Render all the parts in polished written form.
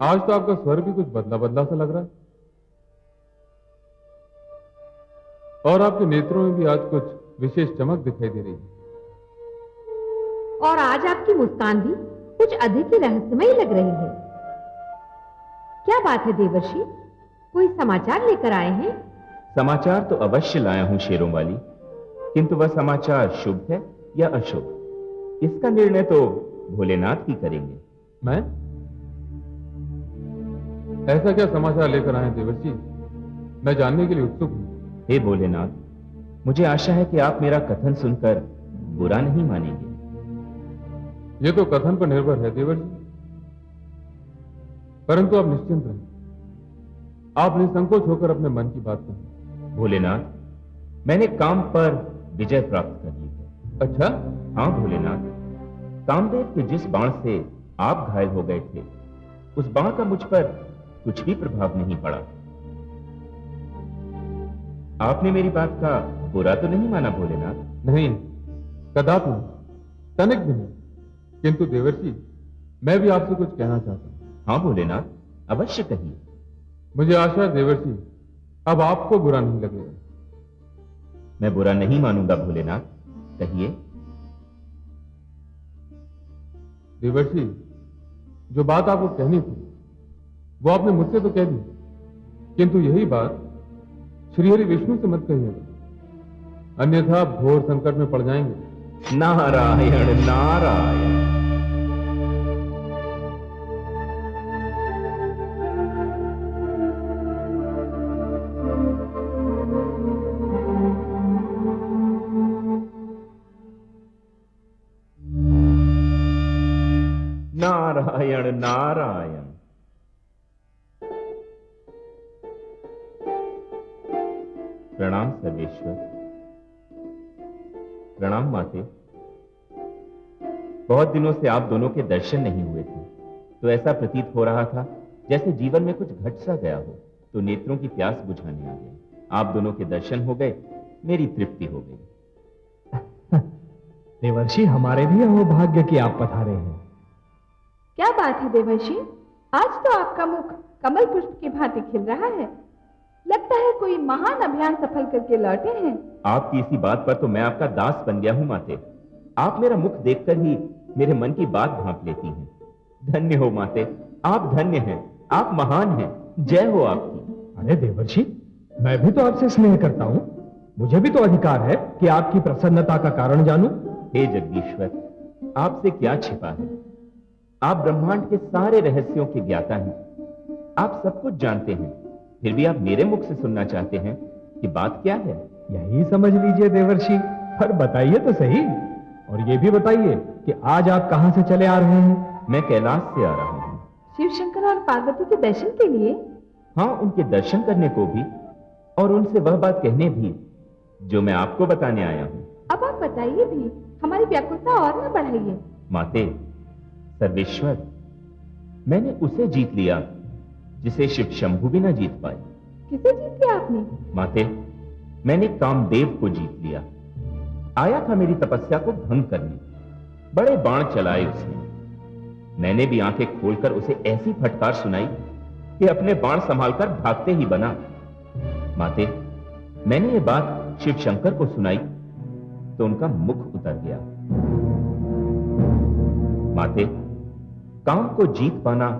आज तो आपका स्वर भी कुछ बदला बदला सा लग रहा है, और आपके नेत्रों में भी आज कुछ विशेष चमक दिखाई दे रही है। और आज आपकी मुस्कान भी कुछ अधिक ही रहस्यमयी लग रही है। क्या बात है देवर्षि, कोई समाचार लेकर आए हैं? समाचार तो अवश्य लाया हूं शेरों वाली, किंतु वह समाचार शुभ है या अशुभ, इसका निर्णय तो भोलेनाथ ही करेंगे। मैं? ऐसा क्या समाचार लेकर आए हैं देवर्षि? मैं जानने के लिए उत्सुक हूं। हे भोलेनाथ, मुझे आशा है कि आप मेरा कथन सुनकर बुरा नहीं मानेंगे। यह तो कथन पर निर्भर है देवर्षि, परंतु आप निश्चिंत रहें, आप निसंकोच होकर अपने मन की बात कहें। भोलेनाथ, मैंने काम पर विजय प्राप्त कर ली है। अच्छा? हाँ भोलेनाथ, कामदेव के जिस बाण से आप घायल हो गए थे, उस बाण का मुझ पर कुछ भी प्रभाव नहीं पड़ा। आपने मेरी बात का बुरा तो नहीं माना भोलेनाथ? नहीं, कदापि नहीं, तनिक भी नहीं। किंतु देवर्षि, मैं भी आपसे कुछ कहना चाहता हूं। हाँ भोलेनाथ, अवश्य कहिए। मुझे आशा है देवर्षि, अब आपको बुरा नहीं लगेगा। मैं बुरा नहीं मानूंगा भोलेनाथ, कहिए। देवर्षि, जो बात आपको कहनी थी वो आपने मुझसे तो कह दी, किंतु यही बात श्रीहरि विष्णु से मत कहिएगा, अन्यथा आप घोर संकट में पड़ जाएंगे। नारायण नारायण। नारायण नारायण। प्रणाम सर्वेश्वर। प्रणाम माते। बहुत दिनों से आप दोनों के दर्शन नहीं हुए थे, तो ऐसा प्रतीत हो रहा था जैसे जीवन में कुछ घट सा गया हो, तो नेत्रों की प्यास बुझाने आ गए। आप दोनों के दर्शन हो गए, मेरी तृप्ति हो गई। देवर्षि, हमारे भी अहोभाग्य कि आप पधारे हैं। क्या बात है देवर्षि, आज तो आपका मुख कमल पुष्प की भांति खिल रहा है। लगता है कोई महान अभियान सफल करके लौटे हैं। आपकी इसी बात पर तो मैं आपका दास बन गया हूं माते। आप मेरा मुख देखकर ही मेरे मन की बात भांप लेती हैं। धन्य हो माते, आप धन्य हैं, आप महान हैं, जय हो आपकी। अरे देवर्षि, मैं भी तो आपसे स्नेह करता हूं, मुझे भी तो अधिकार है कि आपकी प्रसन्नता का कारण जानूं। हे जगदीश्वर, आपसे क्या छिपा है? आप ब्रह्मांड के सारे रहस्यों के ज्ञाता हैं, आप सब कुछ जानते हैं, फिर भी आप मेरे मुख से सुनना चाहते हैं कि बात क्या है? यही समझ लीजिए देवर्षि, पर बताइए तो सही। और ये भी बताइए कि आज आप कहां से चले आ रहे हैं? मैं कैलाश से आ रहा हूं। शिव शंकर और पार्वती के दर्शन के लिए? हाँ, उनके दर्शन करने को भी, और उनसे वह बात कहने भी जो मैं आपको बताने आया हूं। अब आप बताइए भी, हमारी व्याकुलता और न बढ़ाइए। माते, सर्वेश्वर, मैंने उसे जीत लिया जिसे शिव शंभु भी ना जीत पाए। किसे जीत लिया आपने? माते, मैंने कामदेव को जीत लिया। आया था मेरी तपस्या को भंग करने, बड़े बाण चलाए उसने। मैंने भी आंखें खोलकर उसे ऐसी फटकार सुनाई कि अपने बाण संभालकर भागते ही बना। माते, मैंने ये बात शिव शंकर को सुनाई तो उनका मुख उतर गया। माते, काम को जीत पाना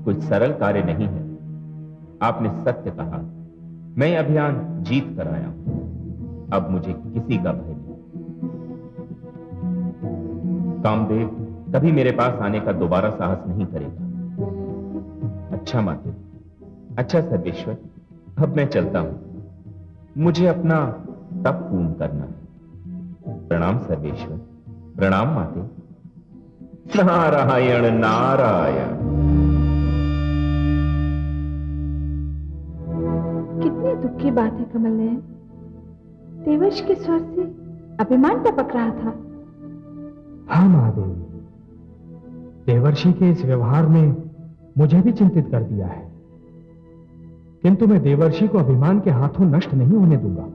कोई सरल कार्य नहीं है। आपने सत्य कहा, मैं यह अभियान जीत कर आया हूं, अब मुझे किसी का भय नहीं। कामदेव कभी मेरे पास आने का दोबारा साहस नहीं करेगा। अच्छा माते, अच्छा सर्वेश्वर, अब मैं चलता हूं, मुझे अपना तप पूर्ण करना है। प्रणाम सर्वेश्वर। प्रणाम माते। नारायण नारायण। कितनी दुख की बात है कमल नयन, देवर्ष के स्वर से अभिमान टपक रहा था। हाँ महादेवी, देवर्षि के इस व्यवहार ने मुझे भी चिंतित कर दिया है, किंतु मैं देवर्षि को अभिमान के हाथों नष्ट नहीं होने दूंगा।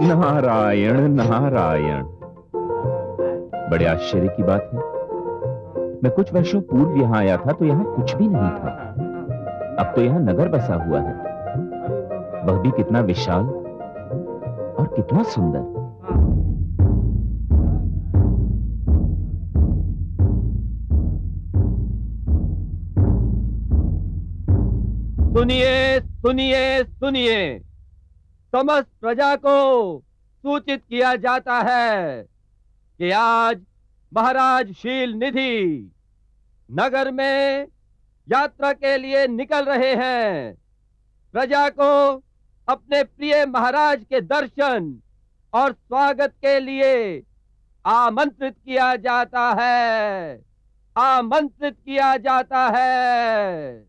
नारायण नारायण। बड़े आश्चर्य की बात है, मैं कुछ वर्षों पूर्व यहां आया था तो यहां कुछ भी नहीं था। अब तो यहां नगर बसा हुआ है, वह भी कितना विशाल और कितना सुंदर। सुनिए सुनिए सुनिए, समस्त प्रजा को सूचित किया जाता है कि आज महाराज शील निधि नगर में यात्रा के लिए निकल रहे हैं। प्रजा को अपने प्रिय महाराज के दर्शन और स्वागत के लिए आमंत्रित किया जाता है, आमंत्रित किया जाता है।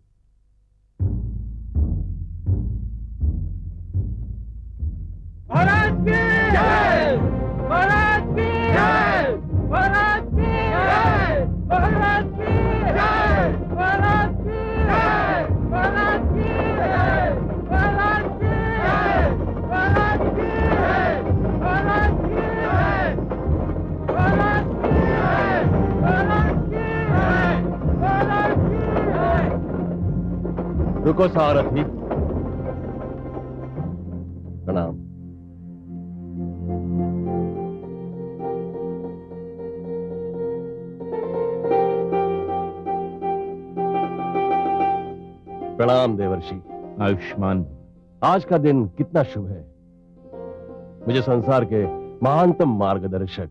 महाराज की जय, महाराज की जय, महाराज की जय, महाराज की जय, महाराज की जय, महाराज की जय, महाराज की जय, महाराज की जय, महाराज की जय, महाराज की जय, महाराज की जय, महाराज की जय। रुको सारथी, प्रणाम। प्रणाम देवर्षि। आयुष्मान। आज का दिन कितना शुभ है। मुझे संसार के महानतम मार्गदर्शक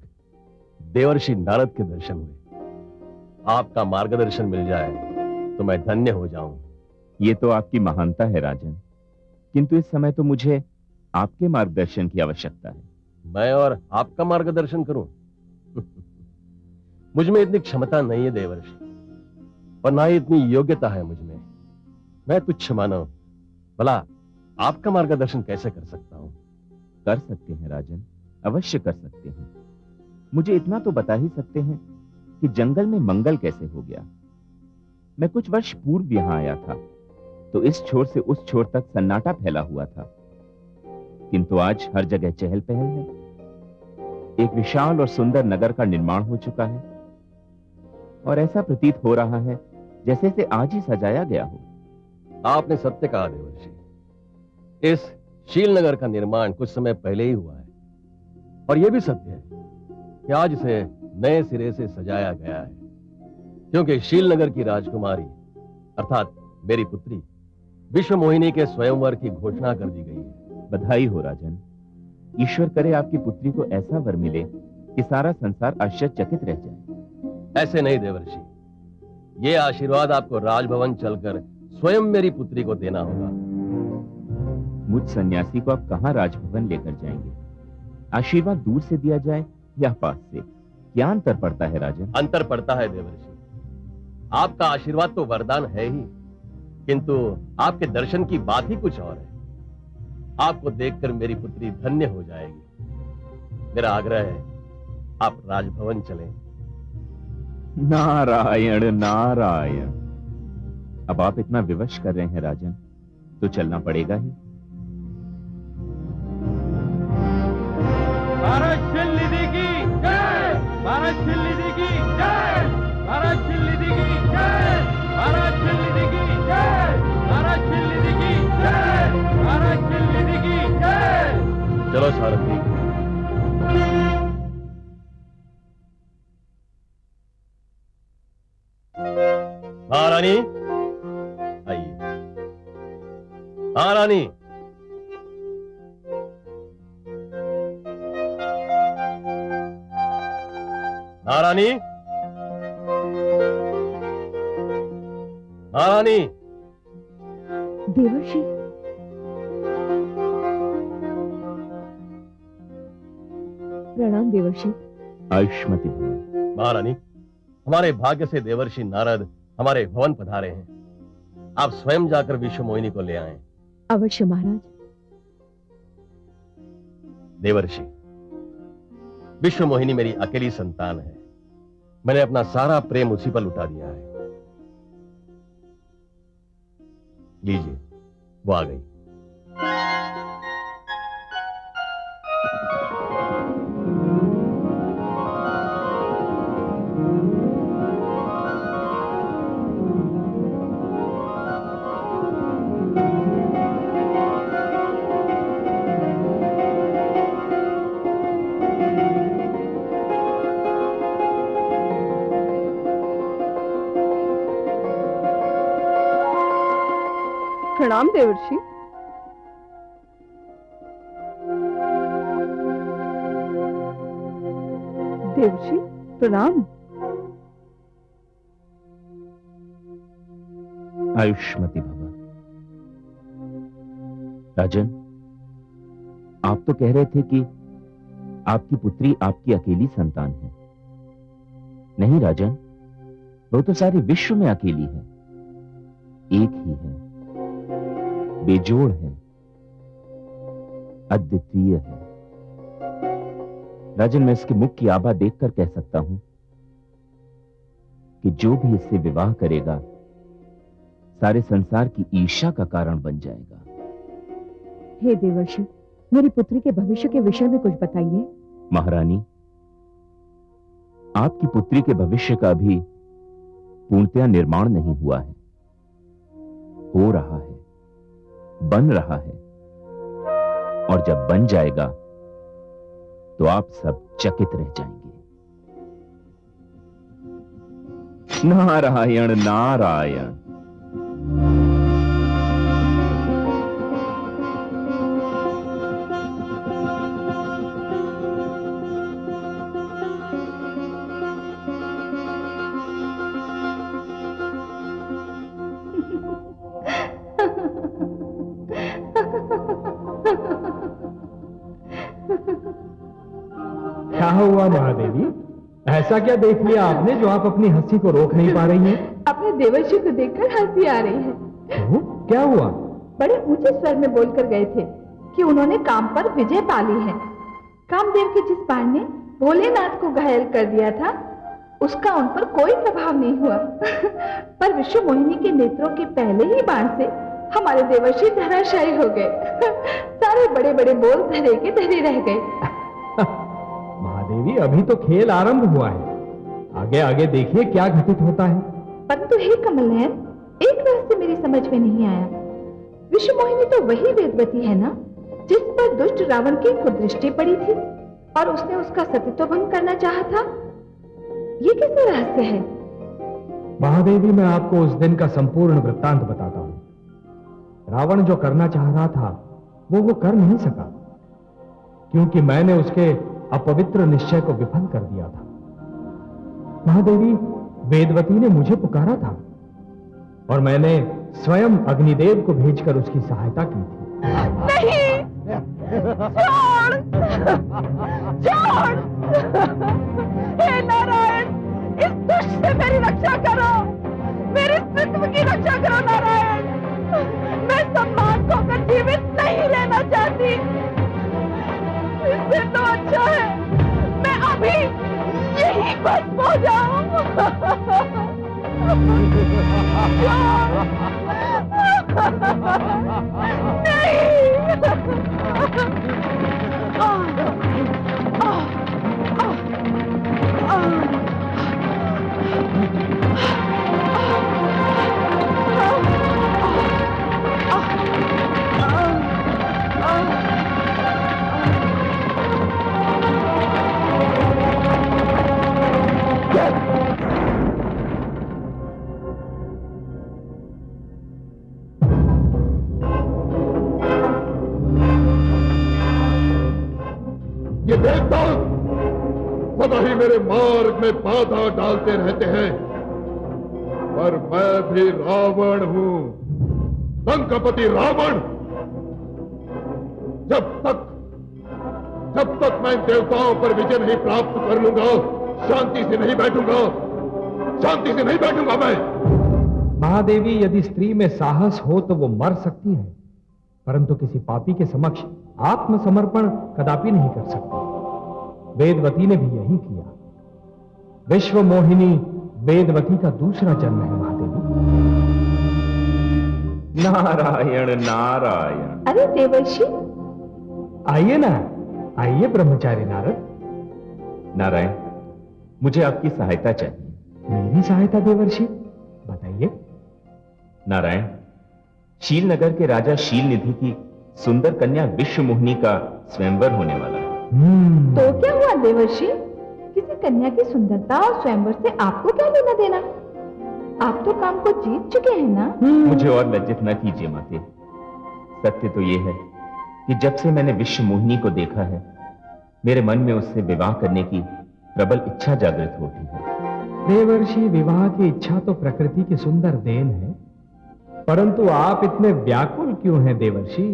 देवर्षि नारद के दर्शन हुए। आपका मार्गदर्शन मिल जाए तो मैं धन्य हो जाऊं। ये तो आपकी महानता है राजन, किंतु इस समय तो मुझे आपके मार्गदर्शन की आवश्यकता है। मैं और आपका मार्गदर्शन करूं? मुझ में इतनी क्षमता नहीं है देवर्षि, और ना ही इतनी योग्यता है मुझ में। मैं तुच्छ मानव, भला आपका मार्गदर्शन कैसे कर सकता हूं? कर सकते हैं राजन, अवश्य कर सकते हैं। मुझे इतना तो बता ही सकते हैं कि जंगल में मंगल कैसे हो गया। मैं कुछ वर्ष पूर्व यहां आया था तो इस छोर से उस छोर तक सन्नाटा फैला हुआ था, किंतु आज हर जगह चहल पहल है। एक विशाल और सुंदर नगर का निर्माण हो चुका है और ऐसा प्रतीत हो रहा है जैसे इसे आज ही सजाया गया हो। आपने सत्य कहा देवर्षि। इस शीलनगर का निर्माण कुछ समय पहले ही हुआ है, और यह भी सत्य है कि आज इसे नए सिरे से सजाया गया है, क्योंकि शीलनगर की राजकुमारी अर्थात मेरी पुत्री विश्व मोहिनी के स्वयंवर की घोषणा कर दी गई है। बधाई हो राजन। ईश्वर करे आपकी पुत्री को ऐसा वर मिले कि सारा संसार आश्चर्यचकित रह जाए। ऐसे नहीं देवर्षि, ये आशीर्वाद आपको राजभवन चलकर स्वयं मेरी पुत्री को देना होगा। मुझ सन्यासी को आप कहां राजभवन लेकर जाएंगे? आशीर्वाद दूर से दिया जाए या पास से, क्या अंतर पड़ता है राजन? अंतर पड़ता है देवर्षि। आपका आशीर्वाद तो वरदान है ही, किंतु आपके दर्शन की बात ही कुछ और है। आपको देखकर मेरी पुत्री धन्य हो जाएगी। मेरा आग्रह है आप राजभवन चलें। नारायण नारायण। अब आप इतना विवश कर रहे हैं राजन, तो चलना पड़ेगा ही। भारत शील निधि की जय, भारत शील निधि की जय, भारत शील निधि की जय, भारत शील निधि की जय, भारत शील निधि की जय, भारत शील निधि की जय। चलो सारथी। महारानी आइए। महारानी, महारानी, महारानी। देवर्षि, प्रणाम देवर्षि। आयुष्मती भव। महारानी, हमारे भाग्य से देवर्षि नारद हमारे भवन पधारे हैं। आप स्वयं जाकर विश्व मोहिनी को ले आएं। अवश्य महाराज। देवर्षि, विश्व मोहिनी मेरी अकेली संतान है। मैंने अपना सारा प्रेम उसी पर लुटा दिया है। लीजिए, वो आ गई। प्रणाम देवर्षि। देवर्षि प्रणाम। आयुष्मती भवा। राजन, आप तो कह रहे थे कि आपकी पुत्री आपकी अकेली संतान है। नहीं राजन, वो तो सारे विश्व में अकेली है, एक ही है, बेजोड़ है, अद्वितीय है। राजन, मैं इसके मुख की आभा देखकर कह सकता हूं कि जो भी इससे विवाह करेगा सारे संसार की ईर्ष्या का कारण बन जाएगा। हे देवर्षि, मेरी पुत्री के भविष्य के विषय में कुछ बताइए। महारानी, आपकी पुत्री के भविष्य का भी पूर्णतया निर्माण नहीं हुआ है, हो रहा है, बन रहा है, और जब बन जाएगा तो आप सब चकित रह जाएंगे। नारायण नारायण। क्या हुआ महादेवी? ऐसा क्या देख लिया आपने जो आप अपनी हंसी को रोक नहीं पा रही हैं? अपने देवर्षि को देखकर हंसी आ रही है। क्यों? क्या हुआ? बड़े ऊंचे स्वर में बोलकर गए थे कि उन्होंने काम पर विजय पा ली है। कामदेव के जिस बाण ने भोलेनाथ को घायल कर दिया था, उसका उन पर कोई प्रभाव नहीं हुआ। पर विश्व मोहिनी के नेत्रों के पहले ही बाण से हमारे देवर्षि धराशायी हो गए। सारे बड़े बड़े बोल धरे के धरे रह गए। महादेवी, अभी तो खेल आरंभ हुआ है, आगे आगे देखिए क्या घटित होता है। परंतु हे कमल नयन, एक रहस्य मेरी समझ में नहीं आया। विश्व मोहिनी तो वही वेदवती है ना, जिस पर दुष्ट रावण की कुदृष्टि पड़ी थी और उसने उसका सतीत्व भंग करना चाहा था। ये कैसा रहस्य है? महादेवी, मैं आपको उस दिन का संपूर्ण वृत्तांत बताता हूं। रावण जो करना चाह रहा था वो कर नहीं सका, क्योंकि मैंने उसके अपवित्र निश्चय को विफल कर दिया था। महादेवी, वेदवती ने मुझे पुकारा था और मैंने स्वयं अग्निदेव को भेजकर उसकी सहायता की थी। नहीं! छोड़! छोड़! हे नारायण, इस दुष्ट से मेरी रक्षा करो, मेरे अस्तित्व की रक्षा करो नारायण। मैं सम्मान खोकर जीवित नहीं रहना चाहती। इससे तो अच्छा है मैं अभी यही भस्म हो जाऊं। ये देवता सदा ही मेरे मार्ग में बाधा डालते रहते हैं, पर मैं भी रावण हूं, लंकापति रावण। जब तक मैं देवताओं पर विजय नहीं प्राप्त कर लूंगा, शांति से नहीं बैठूंगा, शांति से नहीं बैठूंगा मैं। महादेवी, यदि स्त्री में साहस हो तो वो मर सकती है, परंतु किसी पापी के समक्ष आत्मसमर्पण कदापि नहीं कर सकती। वेदवती ने भी यही किया। विश्व मोहिनी वेदवती का दूसरा जन्म है महादेवी। नारायण नारायण। अरे देवर्षि, आइए ना, आइए ब्रह्मचारी नारद। नारायण, मुझे आपकी सहायता चाहिए। मेरी सहायता देवर्षि? बताइए। नारायण, शीलनगर के राजा शीलनिधि की सुंदर कन्या विश्व मोहिनी का स्वयंवर होने वाला है। तो क्या हुआ देवर्षि? किसी कन्या की सुंदरता और स्वयंवर से आपको क्या लेना देना? आप तो काम को जीत चुके हैं ना? मुझे और लज्जित न कीजिए माते। सत्य तो यह है कि जब से मैंने विश्व मोहिनी को देखा है, मेरे मन में उससे विवाह करने की प्रबल इच्छा जागृत होती है। देवर्षि, विवाह की इच्छा तो प्रकृति की सुंदर देन है, परंतु आप इतने व्याकुल क्यों हैं देवर्षि?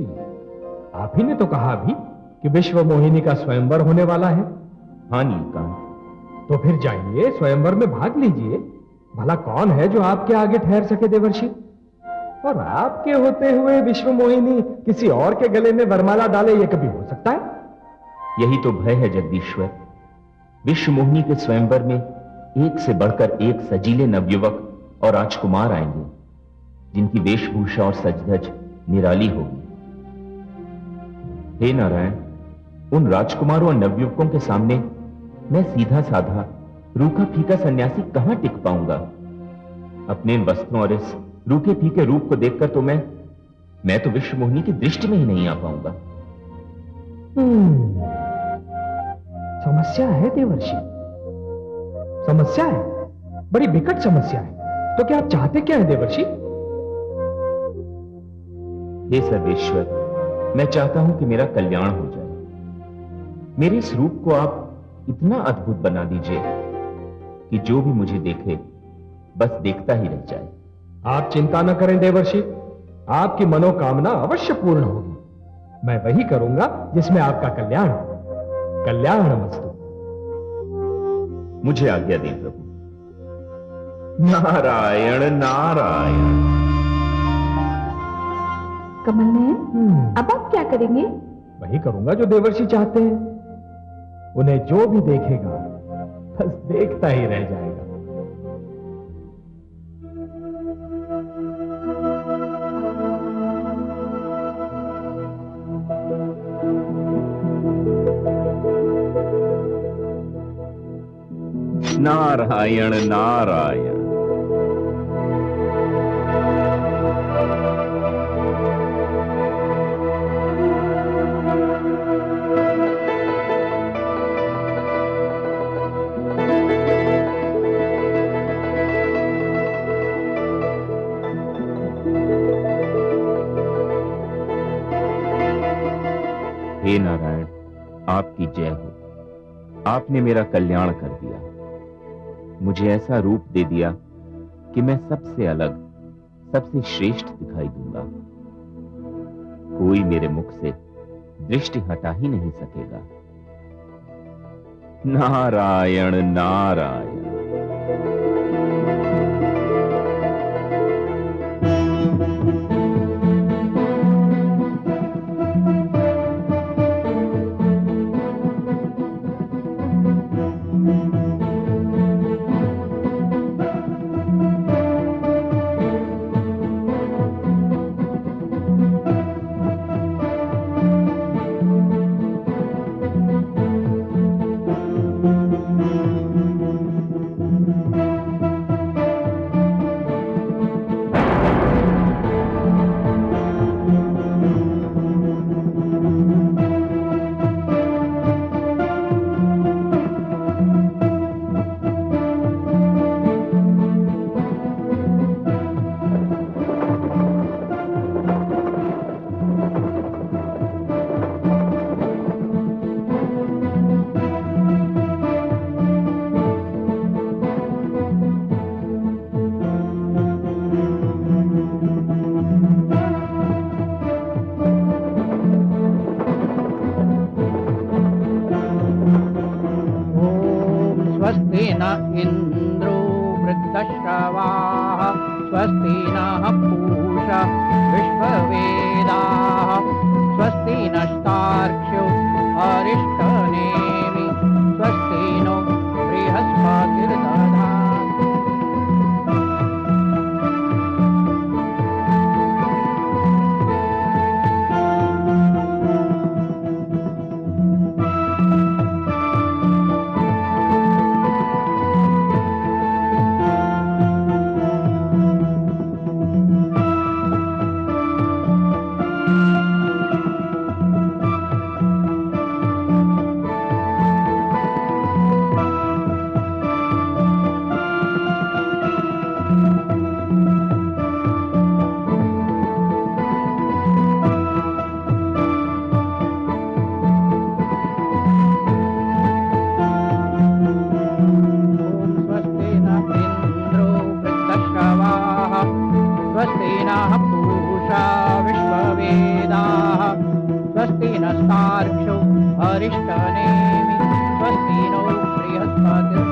आप ही ने तो कहा भी कि विश्व मोहिनी का स्वयंवर होने वाला है। हाँ नीलकांत, तो फिर जाइए, स्वयंवर में भाग लीजिए। भला कौन है जो आपके आगे ठहर सके देवर्षि? और आपके होते हुए विश्व मोहिनी किसी और के गले में वरमाला डाले, यह कभी हो सकता है? यही तो भय है जगदीश्वर। विश्व मोहिनी के स्वयंवर में एक से बढ़कर एक सजीले नवयुवक और राजकुमार आएंगे, जिनकी वेशभूषा और सजधज निराली होगी। हे नारायण, उन राजकुमारों और नवयुवकों के सामने मैं सीधा साधा रूखा फीका सन्यासी कहां टिक पाऊंगा? अपने इन वस्त्रों और इस रूखे फीके रूप को देखकर तो मैं तो विश्व मोहिनी की दृष्टि में ही नहीं आ पाऊंगा। समस्या है देवर्षि, समस्या है, बड़ी विकट समस्या है। तो क्या आप चाहते क्या है देवर्षि? हे सर्वेश्वर, मैं चाहता हूं कि मेरा कल्याण हो जाए। मेरे इस रूप को आप इतना अद्भुत बना दीजिए कि जो भी मुझे देखे बस देखता ही रह जाए। आप चिंता न करें देवर्षि, आपकी मनोकामना अवश्य पूर्ण होगी। मैं वही करूंगा जिसमें आपका कल्याण हो। कल्याणमस्तु। मुझे आज्ञा दें प्रभु। नारायण नारायण। कमल नयन, अब आप क्या करेंगे? वही करूंगा जो देवर्षि चाहते हैं। उन्हें जो भी देखेगा बस देखता ही रह जाएगा। नारायण नारायण। हे नारायण, आपकी जय हो। आपने मेरा कल्याण कर दिया, मुझे ऐसा रूप दे दिया कि मैं सबसे अलग, सबसे श्रेष्ठ दिखाई दूंगा। कोई मेरे मुख से दृष्टि हटा ही नहीं सकेगा। नारायण नारायण। स्वस्ति न इंद्रो वृद्धश्रवाः स्वस्ति नः पूषा विश्ववेदाः स्वस्ति नस्तार्क्ष्यो अरिष्टनेमि स्वस्ति नो बृहस्पतिर्दधातु। वरिष्ठानेमि स्वस्ति नो बृहस्पतिर्ददातु।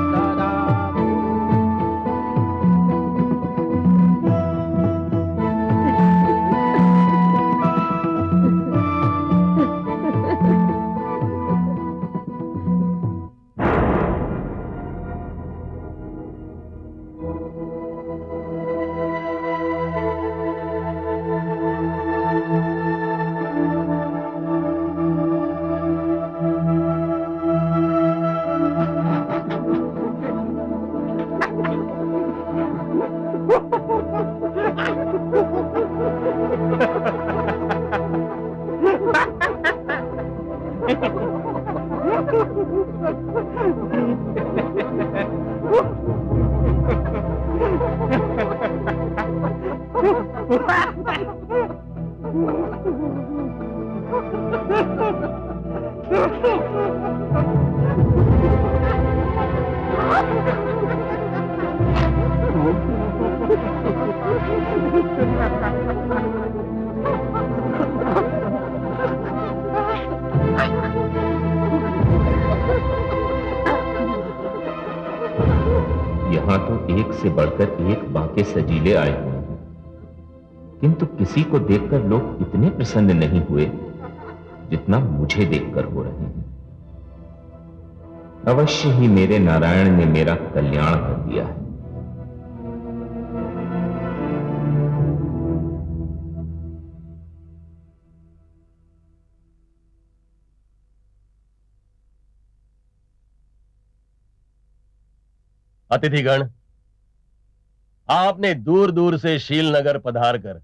यहां तो एक से बढ़कर एक बाके सजीले आए हुए हैं, किंतु किसी को देखकर लोग इतने प्रसन्न नहीं हुए जितना मुझे देखकर हो रहे हैं। अवश्य ही मेरे नारायण ने मेरा कल्याण कर दिया है। अतिथिगण, आपने दूर दूर से शीलनगर पधार कर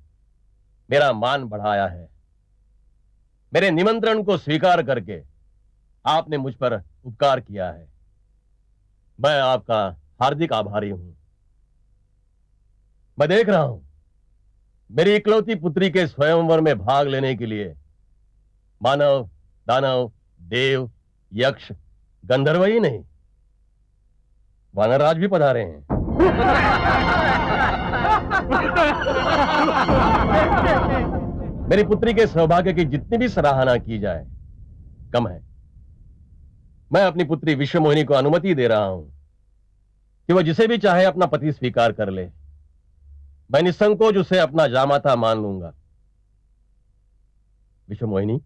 मेरा मान बढ़ाया है। मेरे निमंत्रण को स्वीकार करके आपने मुझ पर उपकार किया है। मैं आपका हार्दिक आभारी हूं। मैं देख रहा हूं मेरी इकलौती पुत्री के स्वयंवर में भाग लेने के लिए मानव, दानव, देव, यक्ष, गंधर्व ही नहीं, वानरराज भी पधारे हैं। मेरी पुत्री के सौभाग्य की जितनी भी सराहना की जाए कम है। मैं अपनी पुत्री विश्वमोहिनी को अनुमति दे रहा हूं कि वह जिसे भी चाहे अपना पति स्वीकार कर ले। मैं निसंकोच उसे अपना जामाता मान लूंगा। विश्वमोहिनी,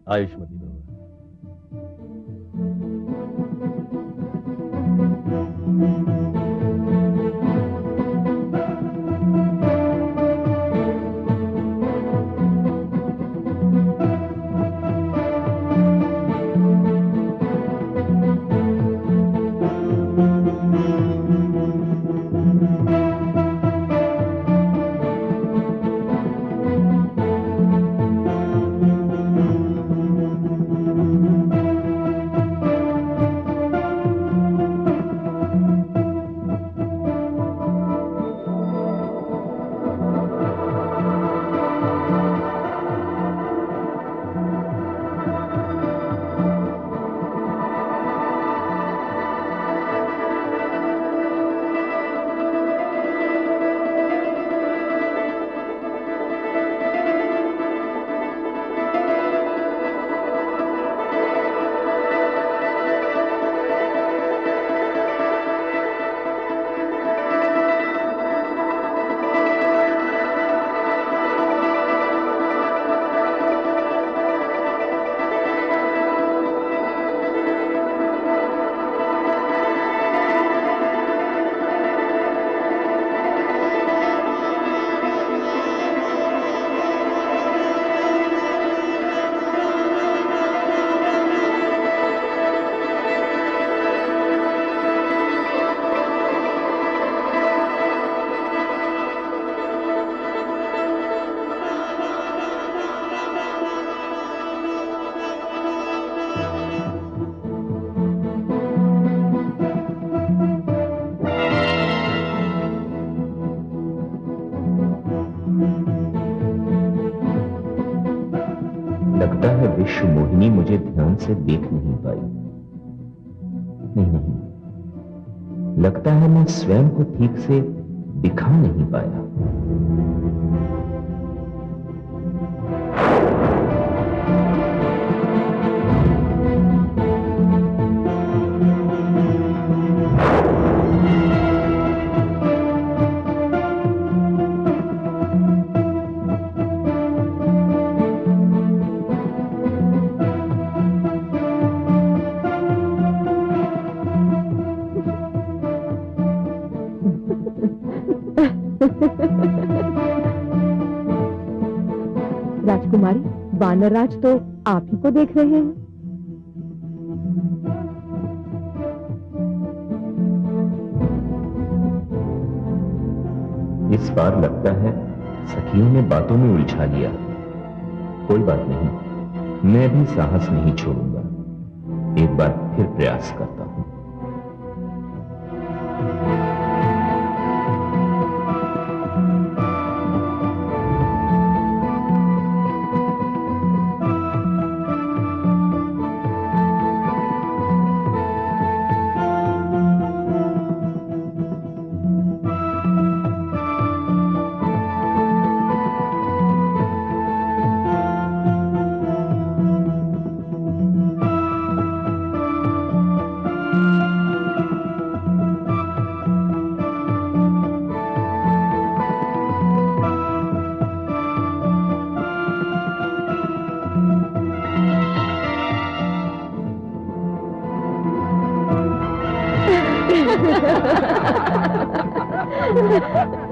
आयुष्मती भव। लगता है विश्वमोहिनी मुझे ध्यान से देख नहीं पाई। नहीं, लगता है मैं स्वयं को ठीक से दिखा नहीं पाया। राजकुमारी, वानर राज तो आप ही को देख रहे हैं। इस बार लगता है सखियों ने बातों में उलझा लिया। कोई बात नहीं, मैं भी साहस नहीं छोड़ूंगा। एक बार फिर प्रयास करता हूं।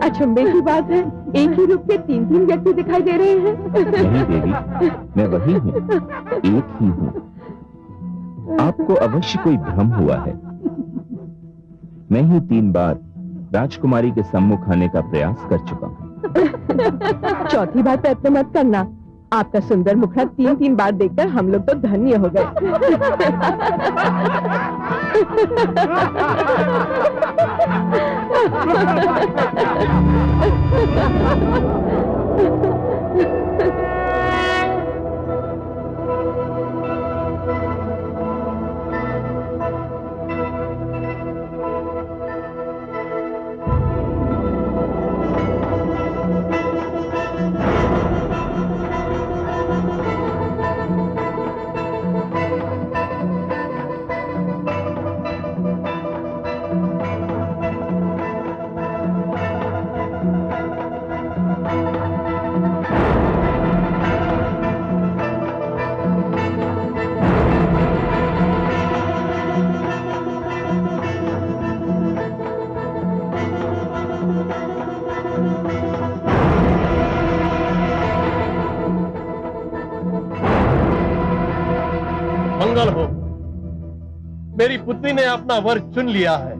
अचंभे की बात है, एक ही रूप के तीन तीन व्यक्ति दिखाई दे रहे हैं। नहीं देवी, मैं वही हूँ, एक ही हूँ। आपको अवश्य कोई भ्रम हुआ है। मैं ही 3 बार राजकुमारी के सम्मुख आने का प्रयास कर चुका हूँ। चौथी बार प्रयत्न मत करना। आपका सुंदर मुखड़ा 3 बार देखकर हम लोग तो धन्य हो गए। मंगल हो, मेरी पुत्री ने अपना वर चुन लिया है।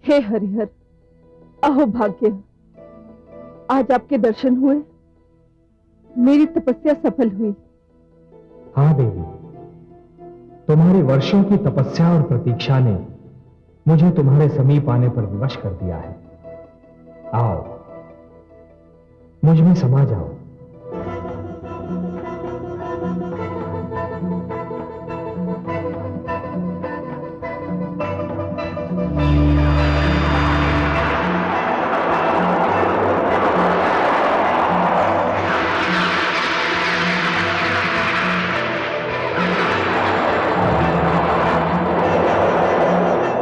हे हरिहर, अहो भाग्य, आज आपके दर्शन हुए, मेरी तपस्या सफल हुई। हाँ देवी, तुम्हारे वर्षों की तपस्या और प्रतीक्षा ने मुझे तुम्हारे समीप आने पर विवश कर दिया है। आओ, मुझ में समा जाओ।